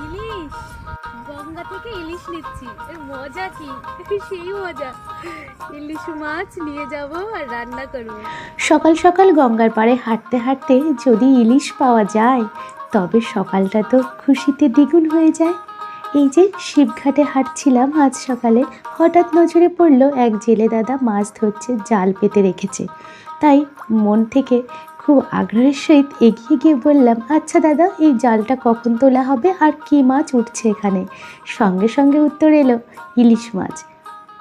ইলিশ, গঙ্গা থেকে ইলিশ নিচ্ছি। এর মজা কি, সেই মজা। ইলিশ মাছ নিয়ে যাব আর রান্না করব। সকাল সকাল গঙ্গার পাড়ে হাঁটতে হাঁটতে যদি ইলিশ পাওয়া যায় তবে সকালটা তো খুশিতে দ্বিগুণ হয়ে যায়। এই যে শিবঘাটে হাঁটছিলাম আজ সকালে, হঠাৎ নজরে পড়লো এক জেলে দাদা মাছ ধরছে, জাল পেতে রেখেছে। তাই মন থেকে খুব আগ্রহের সহিত এগিয়ে গিয়ে বললাম, আচ্ছা দাদা, এই জালটা কখন তোলা হবে আর কী মাছ উঠছে এখানে? সঙ্গে সঙ্গে উত্তর এলো, ইলিশ মাছ।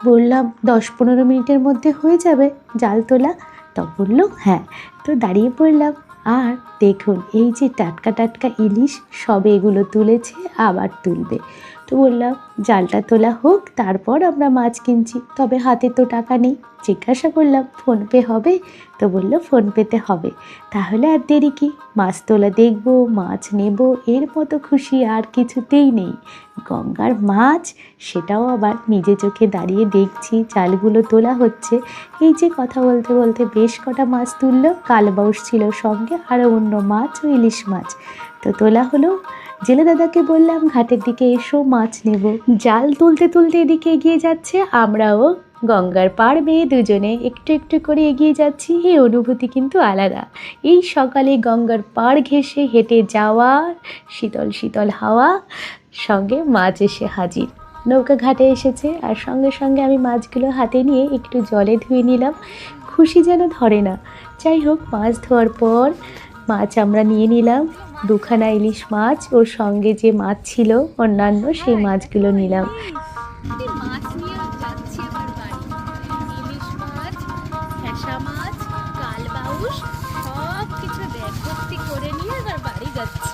বললাম 10-15 মিনিটের মধ্যে হয়ে যাবে জাল তোলা? তো বললো হ্যাঁ। তো দাঁড়িয়ে পড়লাম, আর দেখুন এই যে টাটকা টাটকা ইলিশ, সবে এগুলো তুলেছে, আবার তুলবে। তো বললাম জালটা তোলা হোক, তারপর আমরা মাছ কিনছি, তবে হাতে তো টাকা নেই। জিজ্ঞাসা করলাম ফোনপে হবে? তো বললো ফোনপেতে হবে। তাহলে আর দেরি কি, মাছ তোলা দেখবো, মাছ নেব, এর মতো খুশি আর কিছুতেই নেই। গঙ্গার মাছ, সেটাও আবার নিজে চোখে দাঁড়িয়ে দেখছি জালগুলো তোলা হচ্ছে। এই যে কথা বলতে বলতে বেশ কটা মাছ তুললো, কালবাউস ছিল সঙ্গে, আরও অন্য মাছ ও ইলিশ মাছ। তো তোলা হলো। জেলে দাদাকে বললাম ঘাটের দিকে এসো, মাছ নেব। জাল তুলতে তুলতে এদিকে এগিয়ে যাচ্ছে, আমরাও গঙ্গার পাড় বেয়ে দুজনে একটু একটু করে এগিয়ে যাচ্ছি। এই অনুভূতি কিন্তু আলাদা। এই সকালে গঙ্গার পাড় ঘেঁষে হেঁটে যাওয়া, শীতল শীতল হাওয়া, সঙ্গে মাছ এসে হাজির। নৌকা ঘাটে এসেছে, আর সঙ্গে সঙ্গে আমি মাছগুলো হাতে নিয়ে একটু জলে ধুয়ে নিলাম। খুশি যেন ধরে না। যাই হোক, মাছ ধোয়ার পর মাছ আমরা নিয়ে নিলাম, 2খানা ইলিশ মাছ, ওর সঙ্গে যে মাছ ছিল অন্যান্য, সেই মাছগুলো নিলাম। মাছ নিয়ে যাচ্ছি এবার বাড়ি। ইলিশ মাছ, ফ্যাসা মাছ, কালবাউস, সব কিছু ব্যাগ ভর্তি করে নিয়ে এবার বাড়ি যাচ্ছি।